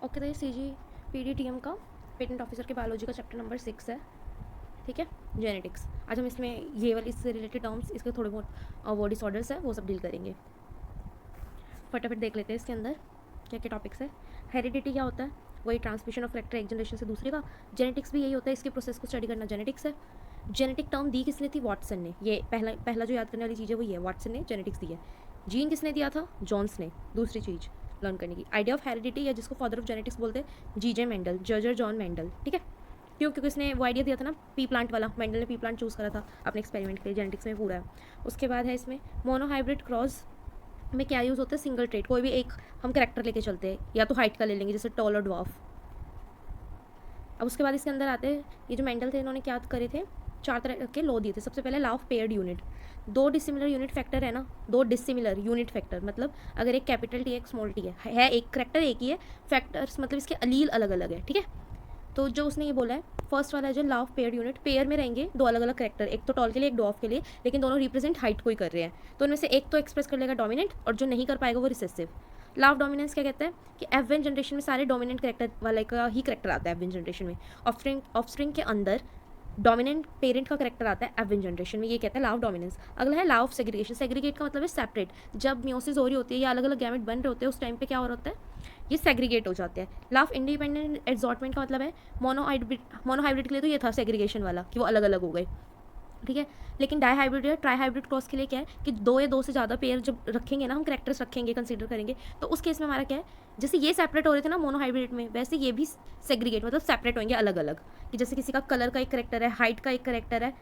Okay, तो ये CGPDTM का पेटेंट ऑफिसर के बायोलॉजी का चैप्टर नंबर 6 है, ठीक है, जेनेटिक्स। आज हम इसमें ये वाली इससे रिलेटेड टर्म्स, इसके थोड़े बहुत वो डिसऑर्डर्स है वो सब डील करेंगे। फटाफट देख लेते हैं इसके अंदर क्या क्या टॉपिक्स है। हेरिडिटी क्या होता है? वही ट्रांसमिशन ऑफ फैक्टर एक जनरेशन से दूसरे का। जेनेटिक्स भी यही होता है, इसके प्रोसेस को स्टडी करना जेनेटिक्स है। जेनेटिक टर्म दी किसने थी? वाटसन ने। ये पहला जो याद करने वाली चीज़ है वो ये है, वाटसन ने जेनेटिक्स दी है। जीन किसने दिया था? जॉन्स ने। दूसरी चीज़ लर्न करने की, आइडिया ऑफ हेरिडिटी या जिसको फादर ऑफ जेनेटिक्स बोलते हैं, जीजे मेंडल, जर्जर जॉन मेंडल, ठीक है। क्यों? क्योंकि इसने वो आइडिया दिया था ना पी प्लांट वाला, मेंडल ने पी प्लांट चूज़ करा था अपने एक्सपेरिमेंट के लिए, जेनेटिक्स में पूरा है। उसके बाद है इसमें मोनोहाइब्रिड क्रॉस में क्या यूज़ होता है? सिंगल ट्रेट, कोई भी एक हम कैरेक्टर लेके चलते हैं, या तो हाइट का ले लेंगे जैसे टॉल और ड्वार्फ। अब उसके बाद इसके अंदर आते हैं, ये जो मेंडल थे इन्होंने क्या करे थे? 4 तरह के लॉ दिए थे। सबसे पहले law of paired unit. 2 dissimilar unit factor है ना, 2 डिसिमिलर यूनिट फैक्टर मतलब अगर एक कैपिटल टी एक स्मॉल टी है एक करेक्टर एक ही है, फैक्टर्स मतलब इसके अलील अलग अलग है, ठीक है। तो जो उसने ये बोला है, फर्स्ट वाला है जो law of paired unit, pair में रहेंगे 2 अलग अलग करेक्टर, एक तो टॉल के लिए एक डॉफ के लिए, लेकिन दोनों रिप्रेजेंट हाइट को ही कर रहे हैं, तो उनमें से एक तो एक्सप्रेस कर लेगा डोमिनेंट और जो नहीं कर पाएगा वो रिसेसिव। लॉ ऑफ डोमिनेंस क्या कहता है कि F1 जनरेशन में सारे डोमिनेंट करेक्टर वाले का ही करेक्टर आता है F1 जनरेशन में। ऑफस्प्रिंग के अंदर डोमिनेंट पेरेंट का करेक्टर आता है F1 जनरेशन में, ये कहता है लॉ ऑफ डोमिनेंस। अगला है लॉ ऑफ सेग्रीगेशन। सेग्रीगेट का मतलब है सेपरेट। जब मियोसिस हो रही होती है या अलग अलग गैमेट बन रहे होते हैं उस टाइम पे क्या हो रहा होता है? ये सेग्रीगेट हो जाते हैं। लॉ ऑफ इंडिपेंडेंट एडजॉर्टमेंट का मतलब है मोनोहाइब्रिड के लिए तो ये था सेग्रीगेशन वाला कि वो अलग अलग हो गए, ठीक है। लेकिन डाई हाइब्रिड या ट्राई हाइब्रिड क्रॉस के लिए क्या है कि 2 या 2 से ज़्यादा पेयर जब रखेंगे ना, हम करेक्टर्स रखेंगे कंसीडर करेंगे, तो उस केस में हमारा क्या है, जैसे ये सेपरेट हो रहे थे ना मोनोहाइब्रिड में, वैसे ये भी सेग्रीगेट मतलब सेपरेट होंगे अलग अलग। कि जैसे किसी का कलर का एक करेक्टर है, हाइट का एक करेक्टर है,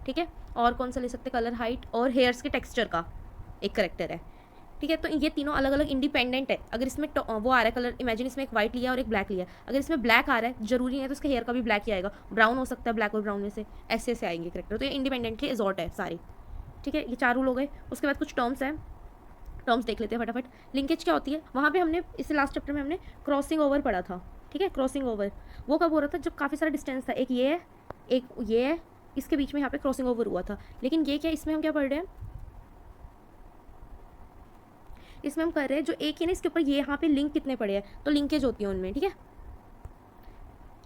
ठीक है, और कौन सा ले सकते, कलर, हाइट और हेयर्स के टेक्स्चर का एक करेक्टर है, ठीक है। तो ये तीनों अलग अलग इंडिपेंडेंट है। अगर इसमें वो आ रहा है कलर, इमेजिन इसमें एक व्हाइट लिया और एक ब्लैक लिया, अगर इसमें ब्लैक आ रहा है जरूरी नहीं है तो इसके हेयर का भी ब्लैक ही आएगा, ब्राउन हो सकता है, ब्लैक और ब्राउन में से ऐसे ऐसे आएंगे करेक्टर। तो ये इंडिपेंडेंटली एजॉर्ट है सारे, ठीक है। ये 4 रूल हो गए। उसके बाद कुछ टर्म्स हैं, टर्म्स देख लेते हैं फटाफट। लिंकेज क्या होती है? वहाँ पे हमने इस लास्ट चैप्टर में हमने क्रॉसिंग ओवर पढ़ा था, ठीक है। क्रॉसिंग ओवर वो कब हो रहा था? जब काफ़ी सारा डिस्टेंस था, एक ये है एक ये है, इसके बीच में यहाँ पे क्रॉसिंग ओवर हुआ था। लेकिन ये क्या, इसमें हम क्या पढ़ रहे हैं, इसमें हम कर रहे हैं जो एक है ना इसके ऊपर ये यहाँ पे लिंक कितने पड़े हैं, तो लिंकेज होती है उनमें, ठीक है।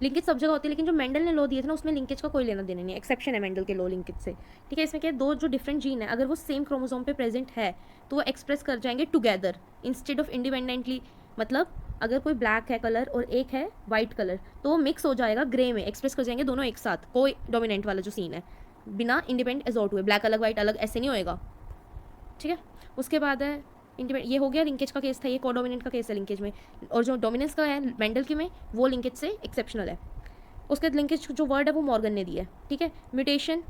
लिंकेज सब जगह होती है, लेकिन जो मेंडल ने लॉ दिए थे ना उसमें लिंकेज का कोई लेना देना नहीं है, एक्सेप्शन है मेंडल के लॉ लिंकेज से, ठीक है। इसमें क्या है, 2 जो डिफरेंट जीन है अगर वो सेम क्रोमोसोम पे प्रेजेंट है तो वो एक्सप्रेस कर जाएंगे टुगेदर इंस्टेड ऑफ इंडिपेंडेंटली। मतलब अगर कोई ब्लैक है कलर और एक है वाइट कलर तो वो मिक्स हो जाएगा ग्रे में, एक्सप्रेस कर जाएंगे दोनों एक साथ, कोई डोमिनेंट वाला जो सीन है बिना इंडिपेंडेंट एजॉर्ट हुए, ब्लैक अलग वाइट अलग ऐसे नहीं होएगा, ठीक है। उसके बाद है इंडिपेंडेंट, ये हो गया लिंकेज का केस था, ये कोडोमिनेंट का केस है लिंकेज में। और जो डोमिनेंस का है मेंडल की में, वो लिंकेज से एक्सेप्शनल है। उसके लिंकेज जो वर्ड है वो मॉर्गन ने दिया है, ठीक है। Mutation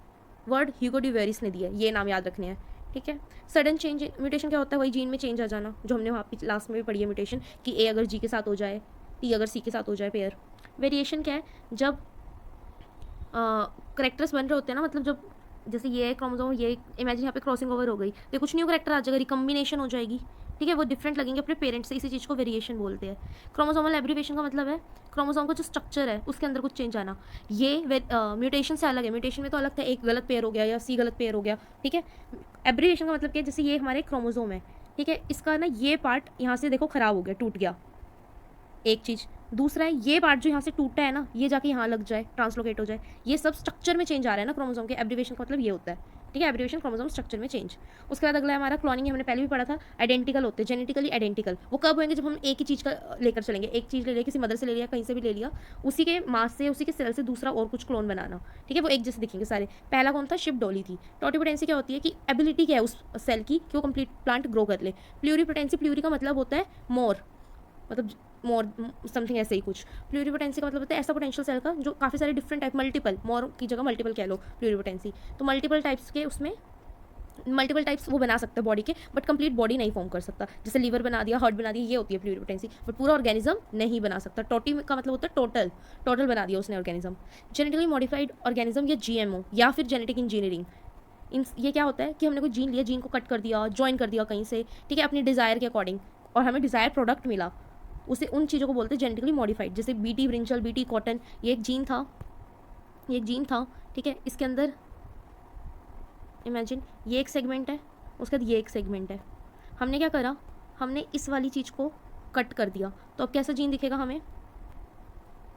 word Hugo de Vries ने दिया है, ये नाम याद रखने हैं, ठीक है। सडन चेंज, म्यूटेशन क्या होता है? वही जीन में चेंज आ जाना जो हमने वहाँ पे लास्ट में भी पढ़ी है म्यूटेशन, कि ए अगर जी के साथ हो जाए, टी अगर सी के साथ हो जाए पेयर। वेरिएशन क्या है? जब करेक्टर्स बन रहे होते हैं ना, मतलब जब जैसे ये क्रोमोसोम, ये इमेजिन यहाँ पे क्रॉसिंग ओवर हो गई तो कुछ न्यू करेक्टर आ जाएगा, रिकम्बिनेशन हो जाएगी, ठीक है। वो डिफरेंट लगेंगे अपने पेरेंट्स से, इसी चीज़ को वेरिएशन बोलते हैं। क्रोमोसोमल एब्रीवेशन का मतलब है क्रोमोसोम का जो स्ट्रक्चर है उसके अंदर कुछ चेंज आना, ये म्यूटेशन से अलग है। म्यूटेशन में तो अलग था, एक गलत पेयर हो गया या सी गलत पेयर हो गया, ठीक है। एब्रीवेशन का मतलब क्या है? जैसे ये हमारे क्रोमोसोम है, ठीक है, इसका ना ये पार्ट यहाँ से देखो खराब हो गया, टूट गया, एक चीज़। दूसरा है ये पार्ट जो यहाँ से टूटा है ना, ये जाके यहाँ लग जाए, ट्रांसलोकेट हो जाए, ये सब स्ट्रक्चर में चेंज आ रहा है ना क्रोमोसोम के। एब्रीवेशन का मतलब ये होता है, ठीक है, एब्रीवेशन क्रोमोसोम स्ट्रक्चर में चेंज। उसके बाद अगला है हमारा क्लोनिंग, हमने पहले भी पढ़ा था। आइडेंटिकल होते हैं, जेनेटिकली आइडेंटिकल। वो कब होंगे? जब हम एक ही चीज़ का लेकर चलेंगे, एक चीज़ ले लिया, किसी मदर से ले लिया, कहीं से भी ले लिया, उसी के मास से उसी के सेल से दूसरा और कुछ क्लोन बनाना, ठीक है, वो एक जैसे दिखेंगे सारे। पहला कौन था? शिप डॉली थी। टोटिपोटेंसी क्या होती है कि एबिलिटी क्या है उस सेल की कि वो कंप्लीट प्लांट ग्रो कर ले। प्ल्यूरीपोटेंसी, प्ल्यूरी का मतलब होता है मोर, मतलब मोर समथिंग ऐसे ही कुछ। प्ल्यूरीपोटेंसी का मतलब होता है ऐसा पोटेंशियल सेल का जो काफ़ी सारे डिफरेंट टाइप, मल्टीपल, मोर की जगह मल्टीपल कह लो प्ल्यूरीपोटेंसी। तो मल्टीपल टाइप्स के उसमें मल्टीपल टाइप्स वो बना सकता है बॉडी के, बट कंप्लीट बॉडी नहीं फॉर्म कर सकता। जैसे लीवर बना दिया, हार्ट बना दिया, ये होती है प्ल्यूरीपोटेंसी, बट पूरा ऑर्गेनिज्म नहीं बना सकता। टोटी का मतलब होता है टोटल, टोटल बना दिया उसने ऑर्गेनिज्म। जेनेटिकली मॉडिफाइड ऑर्गेनिज्म या GMO या फिर जेनेटिक इंजीनियरिंग, ये क्या होता है कि हमने कोई जीन लिया, जीन को कट कर दिया, ज्वाइन कर दिया कहीं से, ठीक है, अपनी डिज़ायर के अकॉर्डिंग, और हमें डिज़ायर प्रोडक्ट मिला, उसे उन चीज़ों को बोलते हैं जेनेटिकली मॉडिफाइड। जैसे बीटी ब्रिंजल, बीटी कॉटन, ये एक जीन था, ये एक जीन था, ठीक है। इसके अंदर इमेजिन ये एक सेगमेंट है, उसके बाद ये एक सेगमेंट है। हमने क्या करा? हमने इस वाली चीज़ को कट कर दिया, तो अब कैसा जीन दिखेगा हमें?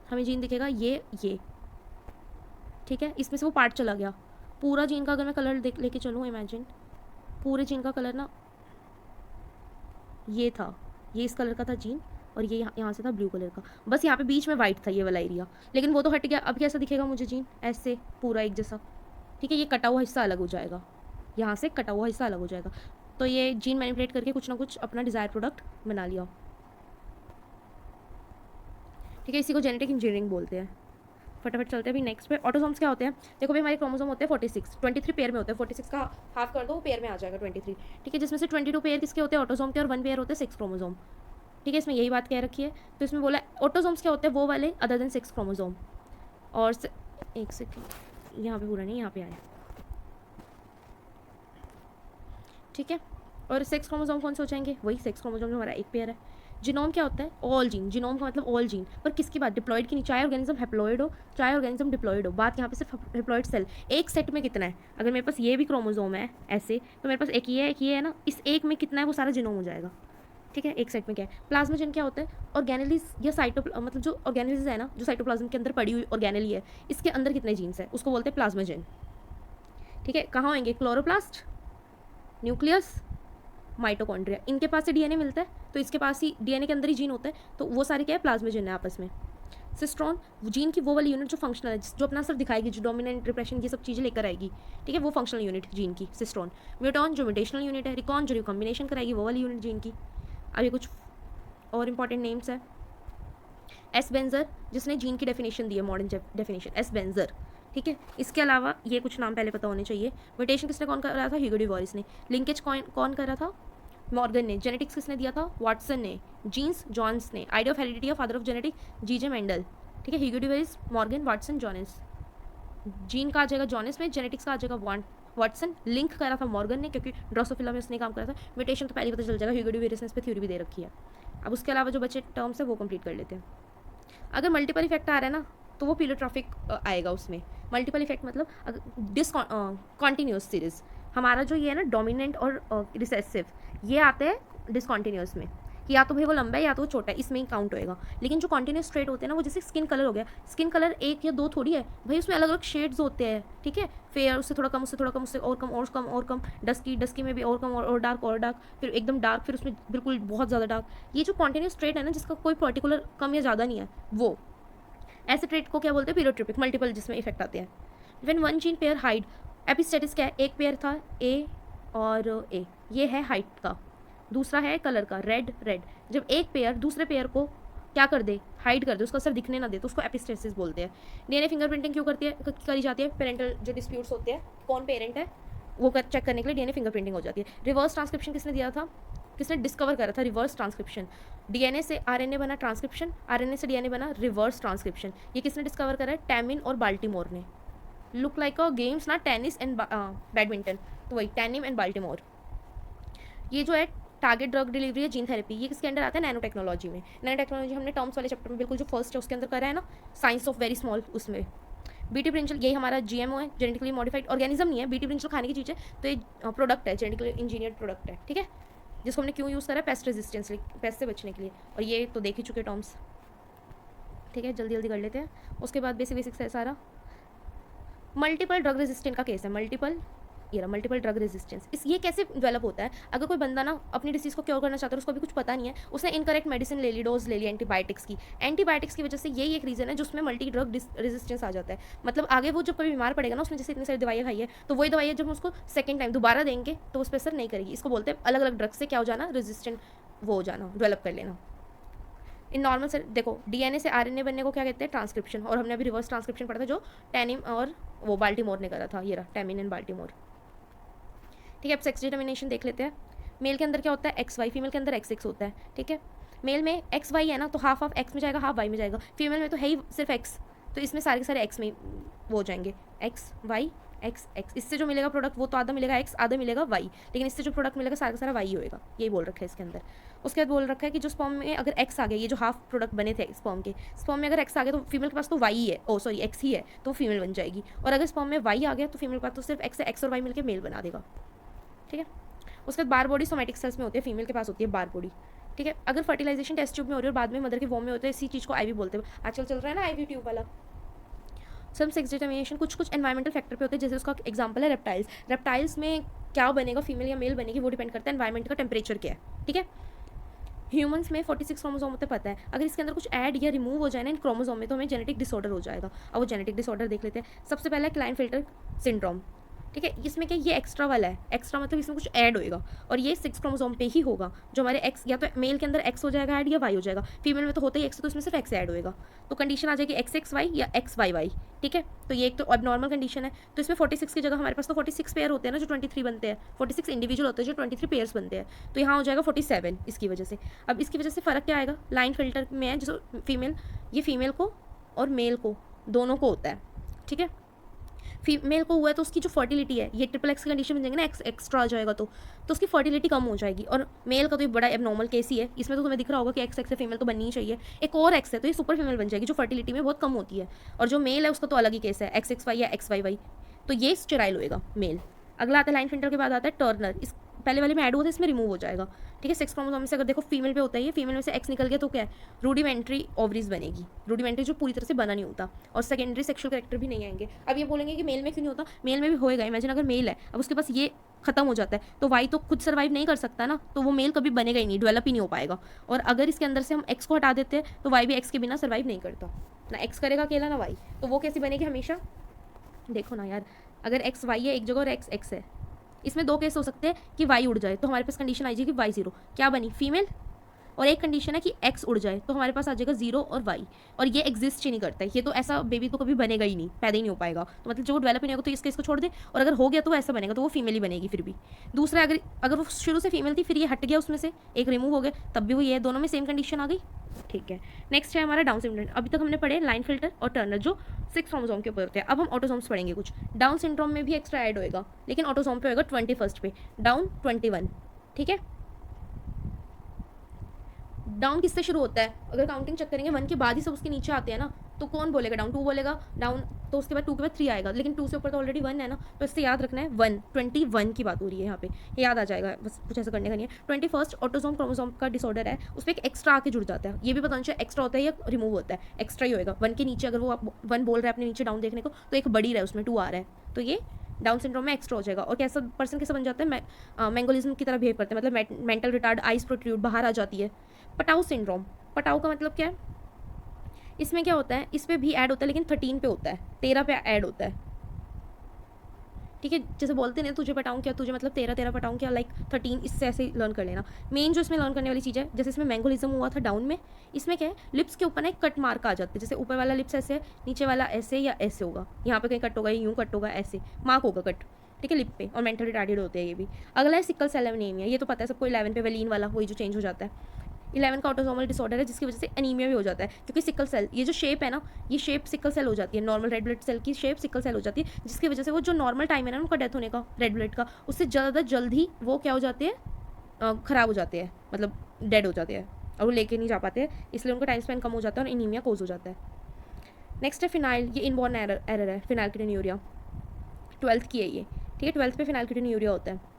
हमें जीन दिखेगा ये, ठीक है। इसमें से वो पार्ट चला गया। पूरा जीन का अगर मैं कलर देख लेके चलूँ, इमेजिन पूरे जीन का कलर ना ये था, ये इस कलर का था जीन, और ये यहाँ से था ब्लू कलर का। बस यहाँ पे बीच में वाइट था ये वाला एरिया, लेकिन वो तो हट गया। अब कैसा दिखेगा मुझे जीन? ऐसे पूरा एक जैसा, ठीक है। ये कटा हुआ हिस्सा अलग हो जाएगा, यहाँ से कटा हुआ हिस्सा अलग हो जाएगा। तो ये जीन मैनिपुलेट करके कुछ ना कुछ अपना डिज़ायर प्रोडक्ट बना लिया, ठीक है। इसी को जेनेटिक इंजीनियरिंग बोलते हैं। फटाफट चलते हैं अभी नेक्स्ट पे। ऑटोसोम्स क्या होते हैं? देखो भाई, हमारे क्रोमोसोम होते हैं 46, 23 पेयर में होते हैं। 46 का हाफ कर दो, पेयर में आ जाएगा 23, ठीक है। जिसमें से 22 पेयर किसके होते हैं? ऑटोसोम के, और 1 पेयर होते हैं 6 क्रोमोसोम, ठीक है। इसमें यही बात कह रखी है। तो इसमें बोला ऑटोसोम्स क्या होते हैं? वो वाले अदर देन 6 क्रोमोसोम। और एक सेकेंड, यहाँ पे पूरा नहीं, यहाँ पे आया, ठीक है। और 6 क्रोमोसोम कौन से हो जाएंगे? वही 6 क्रोमोसोम जो हमारा एक पेयर है। जीनोम क्या होता है? All gene. जीनोम का मतलब ऑल जीन, पर किसकी बात? डिप्लॉइड की नहीं। चाहे ऑर्गेनिज्म हैप्लॉइड हो, चाहे ऑर्गेनिज्म डिप्लॉइड हो, बात यहाँ पे सिर्फ हैप्लॉइड सेल। एक सेट में कितना है? अगर मेरे पास ये भी क्रोमोसोम है ऐसे, तो मेरे पास एक ये है ना, इस एक में कितना है वो सारा जीनोम हो जाएगा, ठीक है। एक सेट में क्या है? प्लाज्माजन क्या होता है? ऑर्गेनेलिस या मतलब जो ऑर्गेनेलिस है ना, जो साइटोप्लाज्म के अंदर पड़ी हुई ऑर्गेनेली है, इसके अंदर कितने जीन्स है उसको बोलते हैं प्लाज्माजन, ठीक है। कहाँ होंगे? क्लोरोप्लास्ट, न्यूक्लियस, माइटोकॉन्ड्रिया, इनके पास से डीएनए मिलता है, तो इसके पास ही डीएनए के अंदर ही जीन होता है, तो वो सारे क्या है? प्लाज्माजन है आपस में। सिस्ट्रॉन, जीन की वो वाली यूनिट जो फंक्शनल है, जो अपना सिर्फ दिखाएगी, जो डोमिनेंट रिप्रेशन ये सब चीज़ें लेकर आएगी, ठीक है, वो फंक्शनल यूनिट जीन की सिस्ट्रॉन। म्यूटॉन जो म्यूटेशनल यूनिट है। रिकॉन जो रिकॉम्बिनेशन कराएगी, वो वाली यूनिट जीन की। अब ये कुछ और इंपॉर्टेंट नेम्स है। एस बेंजर, जिसने जीन की डेफिनेशन दी है, मॉडर्न डेफिनेशन, एस बेंजर, ठीक है। इसके अलावा ये कुछ नाम पहले पता होने चाहिए। म्यूटेशन किसने कौन कर रहा था? ह्यूगो डिवॉरिस ने। लिंकेज कौन कर रहा था? मॉर्गन ने। जेनेटिक्स किसने दिया था? वाटसन ने। जीन्स जॉन्स ने। Idea of heredity, father of genetic, GJ Mendel, ठीक है। ह्यूगो डिवॉरिस, मॉर्गन, वाटसन, जॉनिस। जीन का आ जाएगा जॉनिस में, जेनेटिक्स का आ जाएगा वाटसन। लिंक करा था मॉर्गन ने, क्योंकि ड्रोसोफिला में उसने काम करा था। म्यूटेशन तो पहले पता चल जाएगा, ह्यूगो डिवॉरिस ने इस पर थ्योरी भी दे रखी है। अब उसके अलावा जो बचे टर्म्स है वो कंप्लीट कर लेते हैं। अगर मल्टीपल इफेक्ट आ रहा है ना, तो वो पीलोट्रॉफिक आएगा उसमें। मल्टीपल इफेक्ट मतलब कॉन्टिन्यूस सीरीज। हमारा जो ये है ना, डोमिनेंट और रिसेसिव, ये आते हैं डिसकॉन्टिन्यूस में, कि या तो भाई वो लंबा है या तो वो छोटा है, इसमें ही काउंट होएगा। लेकिन जो कॉन्टिन्यूस ट्रेट होते हैं ना, वो जैसे स्किन कलर हो गया, स्किन कलर एक या दो थोड़ी है भाई, उसमें अलग अलग शेड्स होते हैं, ठीक है। फेयर, उससे थोड़ा कम, उससे थोड़ा कम, उससे और कम और कम और कम। डस्की में भी और कम और डार्क और डार्क, फिर एकदम डार्क, फिर उसमें बिल्कुल बहुत ज़्यादा डार्क। ये जो कॉन्टिन्यूस ट्रेट है ना, जिसका कोई पर्टिकुलर कम या ज़्यादा नहीं है, वो ऐसे ट्रेट को क्या बोलते हैं? पीरियोट्रिपिक। मल्टीपल जिसमें इफेक्ट आते हैं। When one gene pair hide, epistasis क्या है? एक पेयर था ए और ए, ये है हाइट का। दूसरा है कलर का, रेड। जब एक पेयर दूसरे पेयर को क्या कर दे? हाइड कर दे, उसका सिर्फ दिखने ना दे, तो उसको एपिस्टेसिस बोलते हैं। डीएनए फिंगरप्रिंटिंग क्यों करी जाती है? पेरेंटल जो डिस्प्यूट्स होते हैं, कौन पेरेंट है वो चेक करने के लिए डीएनए फिंगरप्रिंटिंग हो जाती है। रिवर्स ट्रांसक्रिप्शन किसने दिया था? किसने डिस्कवर करा था रिवर्स ट्रांसक्रिप्शन? डीएनए से आरएनए बना ट्रांसक्रिप्शन, आरएनए से डीएनए बना रिवर्स ट्रांसक्रिप्शन। ये किसने डिस्कवर करा है? टैमिन और बाल्टीमोर ने। लुक लाइक अ गेम्स ना, टेनिस एंड बैडमिंटन, तो वही टैनिम एंड बाल्टीमोर। ये जो है टारगेट ड्रग डिलीवरी है, जीन थेरेपी, ये किसके अंडर आता है? नैनो टेक्नोलॉजी में। नैनो टेक्नोलॉजी हमने टर्म्स वाले चैप्टर में बिल्कुल जो फर्स्ट है उसके अंदर करा है ना, साइंस ऑफ वेरी स्मॉल, उसमें। बीटी प्रिंचल, यही हमारा जीएमओ है, जेनेटिकली मॉडिफाइड ऑर्गेनिज्म नहीं है। बीटी प्रिंचल खाने की चीज़ है, तो ये प्रोडक्ट है, जेनेटिकली इंजीनियर्ड प्रोडक्ट है, ठीक है, जिसको हमने क्यों यूज़ करा है? पेस्ट रेजिस्टेंस, पेस्ट से बचने के लिए। और ये तो देख ही चुके टर्म्स, ठीक है। जल्दी जल्दी कर लेते हैं। उसके बाद बेसिक्स है सारा। मल्टीपल ड्रग रेजिस्टेंट का केस है, मल्टीपल ड्रग रेजिस्टेंस। ये कैसे डेवलप होता है? अगर कोई बंदा ना अपनी डिसीज़ को क्योर करना चाहता है, उसको अभी कुछ पता नहीं है, उसने इनकरेक्ट मेडिसिन ले ली, डोज ले ली एंटीबायोटिक्स की वजह से यही एक रीज़न है जिसमें मल्टी ड्रग रेजिस्टेंस आ जाता है। मतलब आगे वो जब कभी बीमार पड़ेगा ना, उसने जैसे इतनी सारी दवाइयाँ खाई है, तो वही दवाइयाँ जब हम उसको सेकंड टाइम दोबारा देंगे तो उस पर असर नहीं करेगी। इसको बोलते हैं अलग अलग ड्रग से क्या हो जाना? रेजिस्टेंट वो हो जाना, डेवलप कर लेना। इन नॉर्मल से देखो, डीएनए से आरएनए बनने को क्या कहते हैं? ट्रांसक्रिप्शन। और हमने अभी रिवर्स ट्रांसक्रिप्शन पढ़ा था, जो टैनिम और वो बाल्टीमोर ने करा था, ये रहा टैमिन एंड बाल्टीमोर, ठीक है। अब सेक्स डिटर्मिनेशन देख लेते हैं। मेल के अंदर क्या होता है? एक्स वाई, फीमेल के अंदर एक्स एक्स होता है, ठीक है। मेल में एक्स वाई है ना, तो हाफ एक्स में जाएगा, हाफ वाई में जाएगा। फीमेल में तो है ही सिर्फ एक्स, तो इसमें सारे के सारे एक्स में वो हो जाएंगे, एक्स वाई एक्स एक्स। इससे जो मिलेगा प्रोडक्ट वो तो आधा मिलेगा एक्स, आधा मिलेगा वाई, लेकिन इससे जो प्रोडक्ट मिलेगा सारा का सारा वाई होएगा, यही बोल रखा है इसके अंदर। उसके बाद बोल रखा है कि जो स्पर्म में अगर एक्स आ गया, ये जो हाफ प्रोडक्ट बने थे स्पर्म में अगर एक्स आ गया तो फीमेल के पास तो वाई ही है, ओ सॉरी एक्स ही है, तो फीमेल बन जाएगी। और अगर स्पर्म में वाई आ गया तो फीमेल के पास तो सिर्फ एक्स और वाई मिलकर मेल बना देगा, ठीक है। उसके बाद बार बॉडी सोमैटिक सेल्स में होती है, फीमेल के पास होती है बार बॉडी, ठीक है। अगर फर्टिलाइजेशन टेस्ट ट्यूब में हो रही है और बाद में मदर के वॉम में होता है, इसी चीज़ को आईवी बोलते हैं। आजकल चल रहा है ना आईवी ट्यूब वाला। सम सेक्स डिटर्मिनेशन कुछ एनवायरमेंटल फैक्टर पे होते हैं, जैसे उसका एग्जांपल है रेप्टाइल्स। रेप्टाइल्स में क्या बनेगा, फीमेल या मेल बनेगी, वो डिपेंड करता है एनवायरमेंट का टेम्परेचर क्या है। ठीक है। ह्यूमंस में 46 क्रोमोसोम होते पता है, अगर इसके अंदर कुछ ऐड या रिमूव हो जाए ना इन क्रोमोसोम में तो हमें जेनेटिक डिसऑर्डर हो जाएगा। अब वो जेनेटिक डिसऑर्डर देख लेते हैं। सबसे पहले क्लाइनफिल्टर सिंड्रोम। ठीक है। इसमें क्या, ये एक्स्ट्रा वाला है, एक्स्ट्रा मतलब इसमें कुछ ऐड होएगा और ये 6 क्रोमोसोम पे ही होगा। जो हमारे एक्स, या तो मेल के अंदर एक्स हो जाएगा ऐड या वाई हो जाएगा, फीमेल में तो होता ही एक्स, तो इसमें सिर्फ एक्स ऐड होएगा। तो कंडीशन आ जाएगी एक्स एक्स वाई या एक्स वाई वाई। ठीक है। तो ये एक तो अब नॉर्मल कंडीशन है। तो इसमें 46 की जगह हमारे पास तो 46 पेयर होते हैं ना, जो 23 बनते हैं। 46 इंडिविजुअल होते हैं जो 23 पेयर्स बनते हैं, तो यहाँ हो जाएगा 47 इसकी वजह से। अब इसकी वजह से फ़र्क क्या आएगा, लाइन फिल्टर में है जो फीमेल, ये फीमेल को और मेल को दोनों को होता है। ठीक है। फीमेल को हुआ है तो उसकी जो फर्टिलिटी है, ये ट्रिपल एक्स की कंडीशन बन जाएंगे ना, एक्स एक्स्ट्रा आ जाएगा तो उसकी फर्टिलिटी कम हो जाएगी। और मेल का तो ये बड़ा एबनॉर्मल केस ही है, इसमें तो तुम्हें दिख रहा होगा कि एक्स एक्स है, फीमेल तो बननी ही चाहिए। एक और एक्स है तो ये सुपर फीमेल बन जाएगी, जो फर्टिलिटी में बहुत कम होती है। और जो मेल है उसका तो अलग ही केस है, एक्स एक्स वाई या एक्स वाई वाई, तो ये स्टेराइल होएगा मेल। अगला आता है लाइन फिल्टर के बाद आता है टर्नर। इस पहले वाले में ऐड हुआ था, इसमें रिमूव हो जाएगा। ठीक है। 6 क्रोमोसोम में से अगर देखो फीमेल पे होता है, ये फीमेल में से एक्स निकल गया तो क्या है, रूडिमेंट्री ओवरीज बनेगी। रूडिमेंट्री जो पूरी तरह से बना नहीं होता, और सेकेंडरी सेक्सुअल कैरेक्टर भी नहीं आएंगे। अब ये बोलेंगे कि मेल में क्यों नहीं होता, मेल में भी होएगा। इमेजिन अगर मेल है, अब उसके पास ये खत्म हो जाता है तो वाई तो खुद सर्वाइव नहीं कर सकता ना, तो वो मेल कभी बनेगा ही नहीं, डेवलप ही नहीं हो पाएगा। और अगर इसके अंदर से हम एक्स को हटा देते हैं तो वाई भी एक्स के बिना सर्वाइव नहीं करता, ना एक्स करेगा अकेला ना वाई, तो वो कैसी बनेगी हमेशा। देखो ना यार, अगर एक्स वाई है एक जगह और एक्स एक्स है, इसमें दो केस हो सकते हैं कि वाई उड़ जाए तो हमारे पास कंडीशन आ जाएगी वाई जीरो, क्या बनी फीमेल। और एक कंडीशन है कि एक्स उड़ जाए तो हमारे पास आ जाएगा जीरो और वाई, और ये एग्जिस्ट ही नहीं करता है, ये तो ऐसा बेबी तो कभी बनेगा ही नहीं, पैदा ही नहीं हो पाएगा। तो मतलब जो डेवलप नहीं होगा तो इसके इसको छोड़ दे, और अगर हो गया तो ऐसा बनेगा तो वो फीमेल ही बनेगी फिर भी। दूसरा, अगर अगर वो शुरू से फीमेल थी फिर ये हट गया, उसमें से एक रिमूव हो गया, तब भी वो ये दोनों में सेम कंडीशन आ गई। ठीक है। नेक्स्ट है हमारा डाउन सिंड्रोम। अभी तक हमने पढ़े लाइन फिल्टर और टर्नर जो 6 क्रोमोसोम के ऊपर होते हैं। अब हम ऑटोसोम्स पढ़ेंगे कुछ। डाउन सिंड्रोम में भी एक्स्ट्रा ऐड होएगा, लेकिन ऑटोसोम पे होएगा 21 पे, डाउन 21। ठीक है। डाउन किससे शुरू होता है, अगर काउंटिंग चेक करेंगे 1 के बाद ही सब उसके नीचे आते हैं ना, तो कौन बोलेगा डाउन, 2 बोलेगा डाउन, तो उसके बाद 2 के बाद 3 आएगा, लेकिन 2 से ऊपर तो ऑलरेडी 1 है ना, तो इससे याद रखना है 21 की बात हो रही है यहाँ पे, ये याद आ जाएगा, बस कुछ ऐसा करने का नहीं है। 21 ऑटोसोम क्रोमोसोम का डिसऑर्डर है, उस पर एक एक्स्ट्रा आके जुड़ जाता है। ये भी पता नहीं एक्स्ट्रा होता है या रिमूव होता है, एक्स्ट्रा ही होएगा। 1 के नीचे अगर वो 1 बोल रहा है अपने नीचे डाउन देखने को, तो एक बड़ी रहा है उसमें 2 आ रहा है, तो ये डाउन सिंड्रोम में एक्स्ट्रा हो जाएगा। और कैसा पर्सन कैसा बन जाता है, मैंगोलिज्म की तरह बिहेव करते हैं, मतलब मेंटल रिटार्ड, आइज प्रोट्रूड बाहर आ जाती है। पटाउ सिंड्रोम, पटाउ का मतलब क्या है, इसमें क्या होता है, इस पे भी ऐड होता है लेकिन 13 पे होता है, 13 पे ऐड होता है। ठीक है। जैसे बोलते हैं तुझे पटाऊँ क्या, तुझे मतलब 13 पटाऊँ क्या, लाइक 13, इससे ऐसे ही लर्न कर लेना। मेन जो इसमें लर्न करने वाली चीज़ है, जैसे इसमें मैंगोलिज्म हुआ था डाउन में, इसमें क्या है, लिप्स के ऊपर ना एक कट मार्क आ जाते हैं, जैसे ऊपर वाला लिप्स ऐसे है, नीचे वाला ऐसे या ऐसे होगा, यहाँ पे कहीं कट होगा, यूँ कट होगा, ऐसे मार्क होगा कट। ठीक है, लिप पे, और मेंटल रिटार्डेड होते हैं ये भी। अगला है सिकल सेल एनीमिया, ये तो पता है सबको, 11 पे वेलिन वाला, वही जो चेंज हो जाता है। 11 का ऑटोसोमल डिसऑर्डर है, जिसकी वजह से एनीमिया भी हो जाता है, क्योंकि सिकल सेल, ये जो शेप है ना, ये शेप सिकल सेल हो जाती है, नॉर्मल रेड ब्लड सेल की शेप सिकल सेल हो जाती है, जिसकी वजह से वो जो नॉर्मल टाइम है ना उनका डेथ होने का रेड ब्लड का, उससे ज़्यादा जल्द ही वो क्या हो जाते हैं, ख़राब हो जाते हैं, मतलब डेड हो जाते हैं, और वो लेके नहीं जा पाते हैं, इसलिए उनका टाइम स्पेन कम हो जाता है और एनीमिया कोज हो जाता है। नेक्स्ट है फिनाइल, ये इनबॉर्न एरर है, फिनाइलकीटोन्यूरिया, 12th की है ये। ठीक है। 12th पे फिनाइलकीटोन्यूरिया होता है,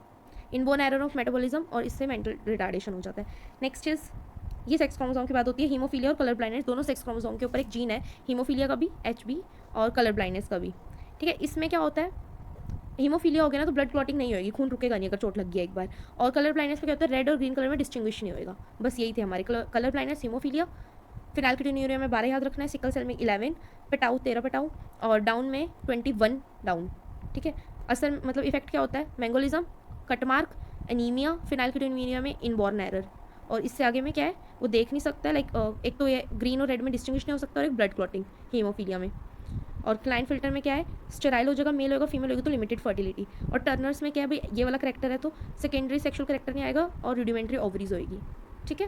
इनबॉर्न एरर ऑफ मेटाबॉलिज्म, और इससे मेंटल रिटार्डेशन हो जाता है। नेक्स्ट इज, ये सेक्स क्रोमोसोम की बात होती है, हीमोफीलिया और कलर ब्लाइंडनेस, दोनों सेक्स क्रोमोसोम के ऊपर एक जीन है, हीमोफीलिया का भी HB, और कलर ब्लाइंडनेस का भी। ठीक है। इसमें क्या होता है, हीमोफीलिया हो गया ना तो ब्लड क्लॉटिंग नहीं होगी, खून रुकेगा नहीं अगर चोट लग गया एक बार। और कलर ब्लाइंडनेस में क्या होता है, रेड और ग्रीन कलर में डिस्टिंग्विश नहीं होगा। बस यही थे हमारे, कलर ब्लाइंडनेस, हीमोफीलिया, फिनाइलकीटोन्यूरिया में 12 याद रखना है, सिकल सेल में 11, पटाऊ 13 पटाऊ, और डाउन में 21 डाउन। ठीक है। असर मतलब इफेक्ट क्या होता है, मैंगोलिज्म, कटमार्क, एनीमिया, फिनाइलकीटोन्यूरिया में इनबॉर्न एरर, और इससे आगे में क्या है वो देख नहीं सकता, लाइक एक तो ये ग्रीन और रेड में डिस्टिंग्विश नहीं हो सकता, और एक ब्लड क्लॉटिंग हीमोफीलिया में। और क्लाइन फिल्टर में क्या है, स्टेराइल हो जाएगा, मेल होगा, फीमेल होगी तो लिमिटेड फर्टिलिटी। और टर्नर्स में क्या है भाई, ये वाला करेक्टर है तो सेकेंडरी सेक्सुअल करेक्टर नहीं आएगा, और रूडिमेंट्री ओवरीज होगी। ठीक है।